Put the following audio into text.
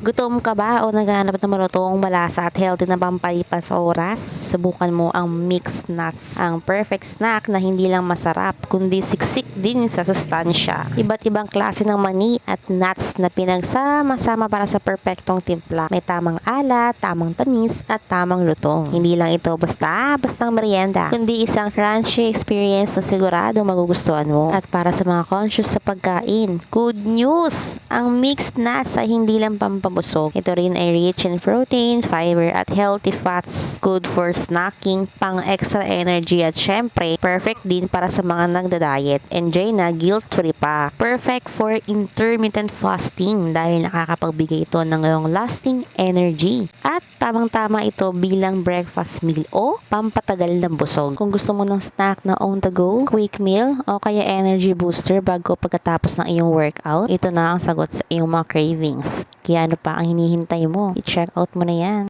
Gutom ka ba o naghahanap ng malutong, malasa at healthy na pampalipas oras? Subukan mo ang mixed nuts, ang perfect snack na hindi lang masarap kundi siksik din sa sustansya. Iba't ibang klase ng mani at nuts na pinagsama-sama para sa perpektong timpla. May tamang alat, tamang tamis at tamang lutong. Hindi lang ito bastang merienda, kundi isang crunchy experience na sigurado magugustuhan mo. At para sa mga conscious sa pagkain, good news! Ang mixed nuts ay hindi lang pampabusog. Ito rin ay rich in protein, fiber at healthy fats. Good for snacking, pang extra energy at syempre, perfect din para sa mga nagda-diet. Enjoy na, guilt-free pa. Perfect for intermittent fasting dahil nakakapagbigay ito ng long-lasting energy. At tamang-tama ito bilang breakfast meal o pampatagal ng busog. Kung gusto mo ng snack na on the go, quick meal o kaya energy booster bago pagkatapos ng iyong workout, ito na ang sagot sa iyong mga cravings. Kaya ano pa ang hinihintay mo? I-check out mo na yan.